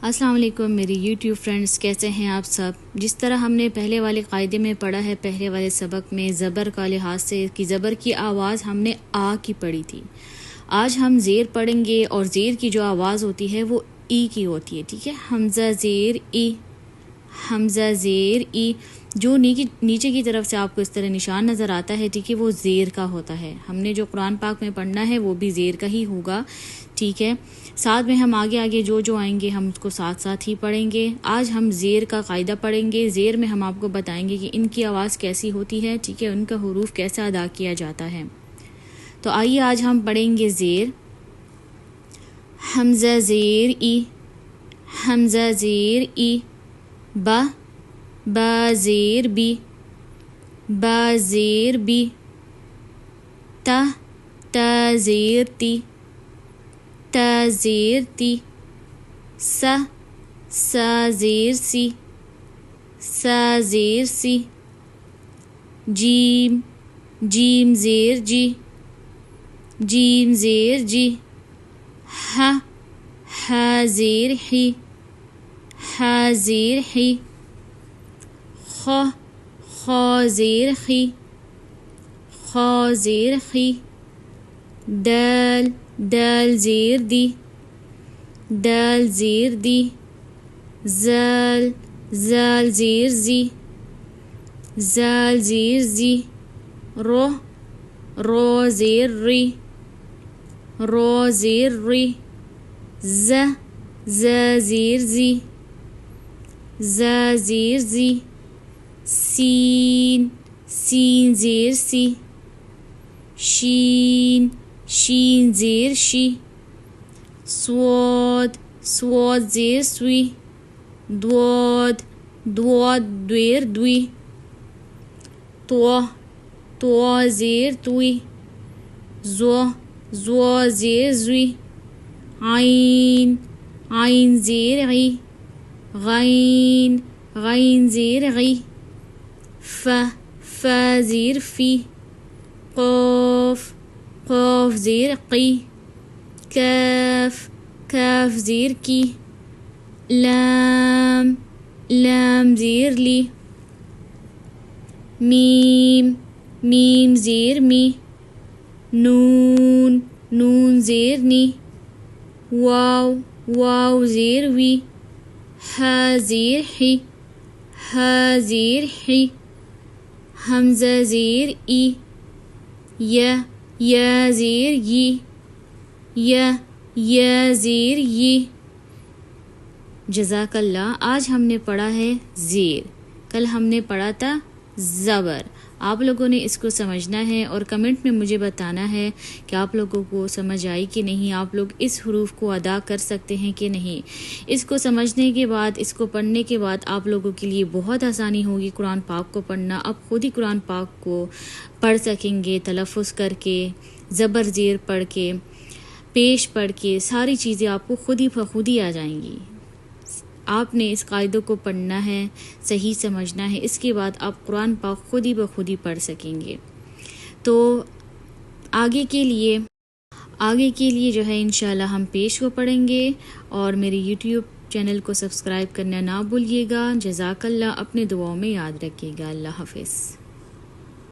السلام علیکم میری یوٹیوب فرینڈز، کیسے ہیں آپ سب؟ جس طرح ہم نے پہلے والے قاعدے میں پڑھا ہے، پہلے والے سبق میں زبر کا لحاظ سے کہ زبر کی آواز ہم نے آ کی پڑھی تھی. آج ہم زیر پڑھیں گے اور زیر کی جو آواز ہوتی ہے وہ ای کی ہوتی ہے. ٹھیک ہے، حمزہ زیر ای، حمزہ زیر ای. جو نیچے کی طرف سے آپ کو اس طرح نشان نظر آتا ہے، ٹھیک ہے، وہ زیر کا ہوتا ہے. ہم نے جو قرآن پاک میں پڑھنا ہے وہ بھی زیر کا ہی ہوگا. ٹھیک ہے، ساتھ میں ہم آگے جو آئیں گے ہم اس کو ساتھ ہی پڑھیں گے. آج ہم زیر کا قاعدہ پڑھیں گے. زیر میں ہم آپ کو بتائیں گے کہ ان کی آواز کیسی ہوتی ہے. ٹھیک ہے، ان کا حروف کیسا ادا کیا جاتا ہے. تو آئیے آج ہم پڑھیں گے زیر. حمزہ زیر ای، حمزہ زیر ای. با، با زیر بی، با زیر بی. تا، تا زیر تی، تا زیر تی. سا، سا زیر سی، سا زیر سی. جیم، جیم زیر جی، جیم زیر جی. ہا، ہا زیر ہی، ہا زیر ہی. خا، خا زیر خی، خا زیر خی. دال، دال زیر دی، دال زیر دی. زال، زال زیر زی، زال زیر زی. رو، رو زیر ری، رو زیر ری. ز، ز زیر زی، ز زیر زی. سین، سین زیر سی. شین، شین زیر شی. صاد، صاد زیر سوی. دواد، دواد زیر دوی. طو، طو زیر توی. زو، زو زیر زوی. عین، عین زیر عی. غین، غین زیر غی. ف، ف زیر فی. قاف، قاف زیر قی. کاف، کاف زیر کی. لام، لام زیر لی. میم، میم زیر می. نون، نون زیر نی. واو، واو زیر وی. ہا زیر ہی، ہا زیر ہی. حمزہ زیر ای. یا، یا زیر یی، یا، یا زیر یی. جزاک اللہ. آج ہم نے پڑھا ہے زیر، کل ہم نے پڑھا تھا زبر. آپ لوگوں نے اس کو سمجھنا ہے اور کمنٹ میں مجھے بتانا ہے کہ آپ لوگوں کو سمجھ آئی کہ نہیں، آپ لوگ اس حروف کو ادا کر سکتے ہیں کہ نہیں. اس کو سمجھنے کے بعد، اس کو پڑھنے کے بعد آپ لوگوں کے لیے بہت آسانی ہوگی قرآن پاک کو پڑھنا. آپ خود ہی قرآن پاک کو پڑھ سکیں گے تلفظ کر کے، زبر زیر پڑھ کے، پیش پڑھ کے. ساری چیزیں آپ کو خود ہی بخود ہی آ جائیں گی. آپ نے اس قاعدوں کو پڑھنا ہے، صحیح سمجھنا ہے. اس کے بعد آپ قرآن پاک خود ہی بخود ہی پڑھ سکیں گے. تو آگے کے لیے جو ہے انشاءاللہ ہم پیش کو پڑھیں گے. اور میری یوٹیوب چینل کو سبسکرائب کرنا نہ بھولیے گا. جزاک اللہ. اپنے دعاؤں میں یاد رکھیے گا. اللہ حافظ.